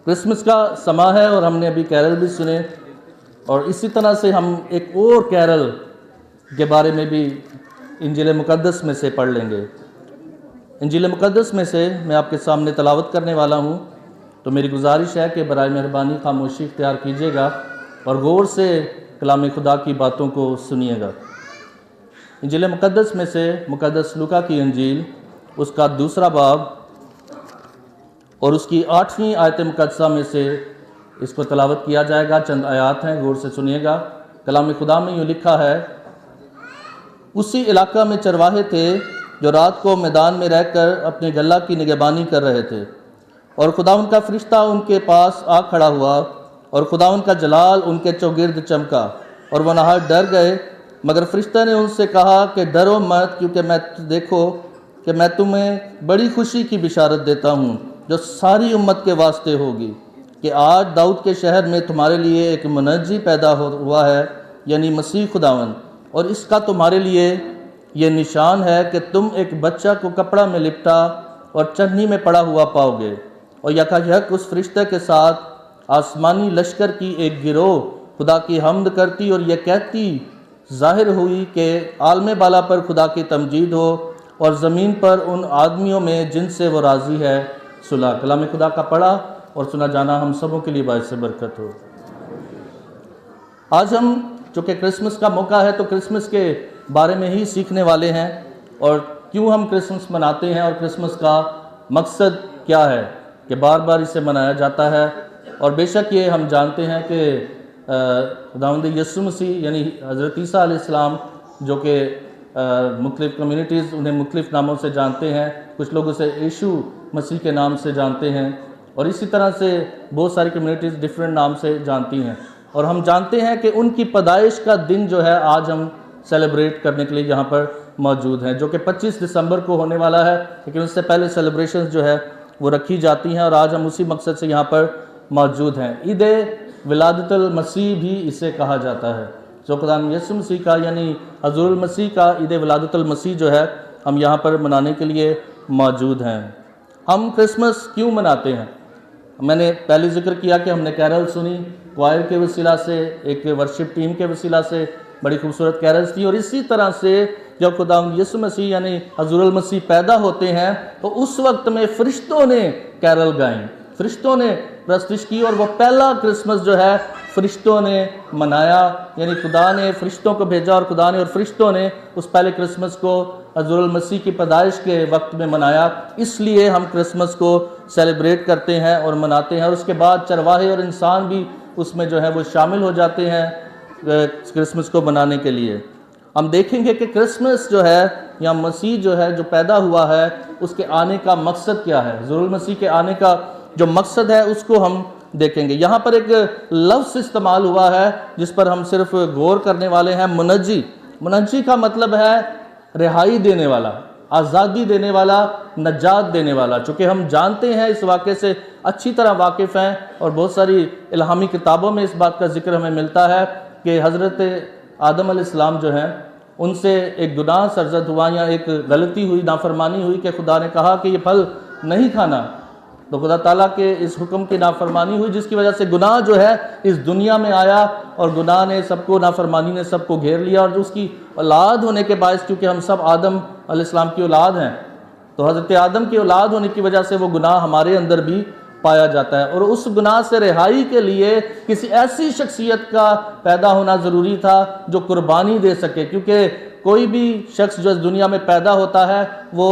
Christmas کا سما ہے اور ہم نے ابھی کیرل بھی سنے، اور اسی طرح سے ہم ایک اور کیرل کے بارے میں بھی انجیل مقدس میں سے پڑھ لیں گے۔ انجیل مقدس میں سے میں آپ کے سامنے تلاوت کرنے والا ہوں، تو میری گزارش ہے کہ برائے مہربانی خاموشی اختیار کیجیے گا اور غور سے کلام خدا کی باتوں کو سنیے گا۔ انجیل مقدس میں سے مقدس لوکا کی انجیل، اس کا 2 باب اور اس کی 8ویں آیت مقدسہ میں سے اس کو تلاوت کیا جائے گا۔ چند آیات ہیں، غور سے سنیے گا۔ کلام خدا میں یوں لکھا ہے: اسی علاقہ میں چرواہے تھے جو رات کو میدان میں رہ کر اپنے گلہ کی نگہبانی کر رہے تھے، اور خداوند کا فرشتہ ان کے پاس آ کھڑا ہوا، اور خداوند کا جلال ان کے چوگرد چمکا، اور وہ نہایت ڈر گئے۔ مگر فرشتہ نے ان سے کہا کہ ڈرو مت، کیونکہ دیکھو کہ میں تمہیں بڑی خوشی کی بشارت دیتا ہوں جو ساری امت کے واسطے ہوگی، کہ آج داؤد کے شہر میں تمہارے لیے ایک منجی پیدا ہوا ہے، یعنی مسیح خداوند۔ اور اس کا تمہارے لیے یہ نشان ہے کہ تم ایک بچہ کو کپڑا میں لپٹا اور چرنی میں پڑا ہوا پاؤ گے۔ اور یکایک اس فرشتے کے ساتھ آسمانی لشکر کی ایک گروہ خدا کی حمد کرتی اور یہ کہتی ظاہر ہوئی کہ عالم بالا پر خدا کی تمجید ہو، اور زمین پر ان آدمیوں میں جن سے وہ راضی ہے صلح۔ کلام خدا کا پڑھا اور سنا جانا ہم سبوں کے لیے باعث برکت ہو۔ آج ہم چونکہ کرسمس کا موقع ہے تو کرسمس کے بارے میں ہی سیکھنے والے ہیں، اور کیوں ہم کرسمس مناتے ہیں اور کرسمس کا مقصد کیا ہے کہ بار بار اسے منایا جاتا ہے۔ اور بے شک یہ ہم جانتے ہیں کہ خداوند یسوع مسیح یعنی حضرت عیسیٰ علیہ السلام، جو کہ مختلف کمیونٹیز انہیں مختلف ناموں سے جانتے ہیں، کچھ لوگ اسے یشوع مسیح کے نام سے جانتے ہیں، اور اسی طرح سے بہت ساری کمیونٹیز ڈیفرنٹ نام سے جانتی ہیں۔ اور ہم جانتے ہیں کہ ان کی پیدائش کا دن جو ہے آج ہم سیلیبریٹ کرنے کے لیے یہاں پر موجود ہیں، جو کہ 25 دسمبر کو ہونے والا ہے، لیکن اس سے پہلے سیلیبریشنز جو ہے وہ رکھی جاتی ہیں، اور آج ہم اسی مقصد سے یہاں پر موجود ہیں۔ عید ولادت المسیح بھی اسے کہا جاتا ہے، جو خدا یسوع مسیح کا یعنی حضور المسیح کا عید ولادت المسیح جو ہے ہم یہاں پر منانے کے لیے موجود ہیں۔ ہم کرسمس کیوں مناتے ہیں؟ میں نے پہلے ذکر کیا کہ ہم نے کیرل سنی، کوائر کے وسیلہ سے، ایک ورشپ ٹیم کے وسیلہ سے بڑی خوبصورت کیرلز تھی، اور اسی طرح سے جب خدا یسوع مسیح یعنی حضور المسیح پیدا ہوتے ہیں تو اس وقت میں فرشتوں نے کیرل گائیں، فرشتوں نے پرستش کی، اور وہ پہلا کرسمس جو ہے فرشتوں نے منایا، یعنی خدا نے فرشتوں کو بھیجا اور خدا نے اور فرشتوں نے اس پہلے کرسمس کو حضور المسیح کی پیدائش کے وقت میں منایا۔ اس لیے ہم کرسمس کو سیلیبریٹ کرتے ہیں اور مناتے ہیں، اور اس کے بعد چرواہے اور انسان بھی اس میں جو ہے وہ شامل ہو جاتے ہیں کرسمس کو منانے کے لیے۔ ہم دیکھیں گے کہ کرسمس جو ہے یا مسیح جو ہے جو پیدا ہوا ہے اس کے آنے کا مقصد کیا ہے، حضور المسیح کے آنے کا جو مقصد ہے اس کو ہم دیکھیں گے۔ یہاں پر ایک لفظ استعمال ہوا ہے جس پر ہم صرف غور کرنے والے ہیں، منجی۔ منجی کا مطلب ہے رہائی دینے والا، آزادی دینے والا، نجات دینے والا۔ چونکہ ہم جانتے ہیں، اس واقعے سے اچھی طرح واقف ہیں، اور بہت ساری الہامی کتابوں میں اس بات کا ذکر ہمیں ملتا ہے کہ حضرت آدم علیہ السلام جو ہیں ان سے ایک گناہ سرزد ہوا، یا ایک غلطی ہوئی، نافرمانی ہوئی کہ خدا نے کہا کہ یہ پھل نہیں کھانا، تو خدا تعالیٰ کے اس حکم کی نافرمانی ہوئی، جس کی وجہ سے گناہ جو ہے اس دنیا میں آیا، اور گناہ نے سب کو، نافرمانی نے سب کو گھیر لیا، اور اس کی اولاد ہونے کے باعث، کیونکہ ہم سب آدم علیہ السلام کی اولاد ہیں، تو حضرت آدم کی اولاد ہونے کی وجہ سے وہ گناہ ہمارے اندر بھی پایا جاتا ہے، اور اس گناہ سے رہائی کے لیے کسی ایسی شخصیت کا پیدا ہونا ضروری تھا جو قربانی دے سکے، کیونکہ کوئی بھی شخص جو اس دنیا میں پیدا ہوتا ہے وہ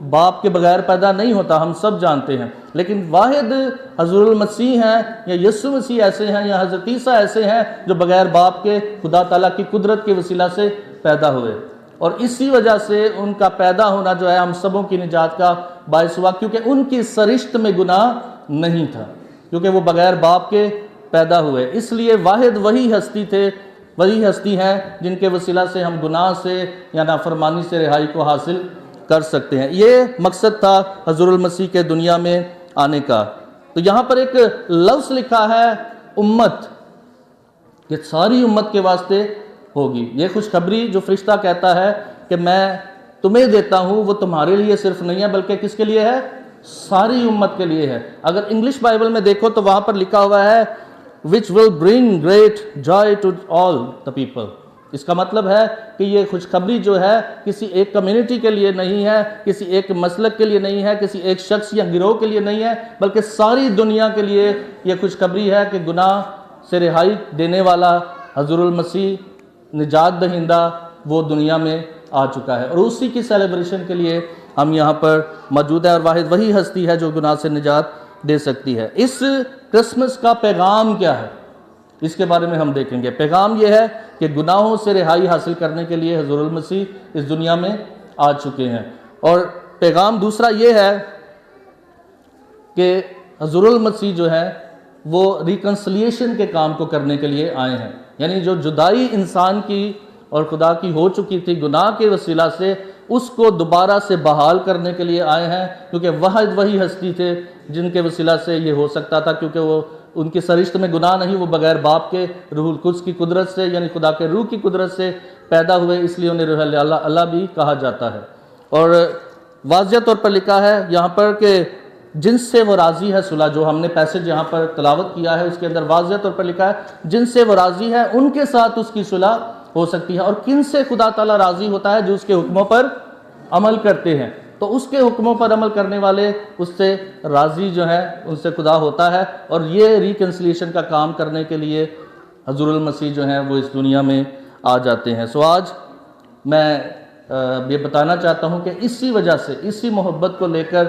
باپ کے بغیر پیدا نہیں ہوتا، ہم سب جانتے ہیں، لیکن واحد حضور المسیح ہیں یا یسوع مسیح ایسے ہیں یا حضرت عیسیٰ ایسے ہیں جو بغیر باپ کے خدا تعالیٰ کی قدرت کے وسیلہ سے پیدا ہوئے، اور اسی وجہ سے ان کا پیدا ہونا جو ہے ہم سبوں کی نجات کا باعث ہوا، کیونکہ ان کی سرشت میں گناہ نہیں تھا، کیونکہ وہ بغیر باپ کے پیدا ہوئے۔ اس لیے واحد وہی ہستی تھے، وہی ہستی ہیں جن کے وسیلہ سے ہم گناہ سے یا نافرمانی سے رہائی کو حاصل کر سکتے ہیں۔ یہ مقصد تھا حضور المسیح کے دنیا میں آنے کا۔ تو یہاں پر ایک لفظ لکھا ہے امت، کہ ساری امت کے واسطے ہوگی۔ یہ خوشخبری جو فرشتہ کہتا ہے کہ میں تمہیں دیتا ہوں، وہ تمہارے لیے صرف نہیں ہے بلکہ کس کے لیے ہے؟ ساری امت کے لیے ہے۔ اگر انگلش بائبل میں دیکھو تو وہاں پر لکھا ہوا ہے which will bring great joy to all the people۔ اس کا مطلب ہے کہ یہ خوشخبری جو ہے کسی ایک کمیونٹی کے لیے نہیں ہے، کسی ایک مسلک کے لیے نہیں ہے، کسی ایک شخص یا گروہ کے لیے نہیں ہے، بلکہ ساری دنیا کے لیے یہ خوشخبری ہے کہ گناہ سے رہائی دینے والا حضور المسیح نجات دہندہ وہ دنیا میں آ چکا ہے، اور اسی کی سیلیبریشن کے لیے ہم یہاں پر موجود ہیں، اور واحد وہی ہستی ہے جو گناہ سے نجات دے سکتی ہے۔ اس کرسمس کا پیغام کیا ہے، اس کے بارے میں ہم دیکھیں گے۔ پیغام یہ ہے کہ گناہوں سے رہائی حاصل کرنے کے لیے حضور المسیح اس دنیا میں آ چکے ہیں، اور پیغام دوسرا یہ ہے کہ حضور المسیح جو ہے وہ ریکنسلیشن کے کام کو کرنے کے لیے آئے ہیں، یعنی جو جدائی انسان کی اور خدا کی ہو چکی تھی گناہ کے وسیلہ سے، اس کو دوبارہ سے بحال کرنے کے لیے آئے ہیں، کیونکہ واحد وہی ہستی تھے جن کے وسیلہ سے یہ ہو سکتا تھا، کیونکہ وہ ان کی سرشت میں گناہ نہیں، وہ بغیر باپ کے روح القدس کی قدرت سے یعنی خدا کے روح کی قدرت سے پیدا ہوئے، اس لیے انہیں روح اللہ بھی کہا جاتا ہے۔ اور واضح طور پر لکھا ہے یہاں پر کہ جن سے وہ راضی ہے صلح، جو ہم نے پیسج یہاں پر تلاوت کیا ہے اس کے اندر واضح طور پر لکھا ہے جن سے وہ راضی ہے ان کے ساتھ اس کی صلح ہو سکتی ہے۔ اور کن سے خدا تعالیٰ راضی ہوتا ہے؟ جو اس کے حکموں پر عمل کرتے ہیں، تو اس کے حکموں پر عمل کرنے والے اس سے راضی جو ہیں ان سے خدا ہوتا ہے، اور یہ ریکنسلیشن کا کام کرنے کے لیے حضور المسیح جو ہیں وہ اس دنیا میں آ جاتے ہیں۔ سو آج میں یہ بتانا چاہتا ہوں کہ اسی وجہ سے، اسی محبت کو لے کر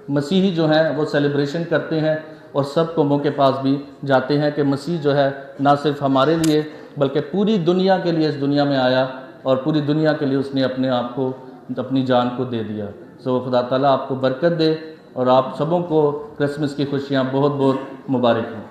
مسیحی جو ہیں وہ سیلیبریشن کرتے ہیں، اور سب قوموں کے پاس بھی جاتے ہیں کہ مسیح جو ہے نہ صرف ہمارے لیے بلکہ پوری دنیا کے لیے اس دنیا میں آیا، اور پوری دنیا کے لیے اس نے اپنے آپ کو، اپنی جان کو دے دیا۔ سو خدا تعالیٰ آپ کو برکت دے، اور آپ سبوں کو کرسمس کی خوشیاں بہت بہت مبارک ہوں۔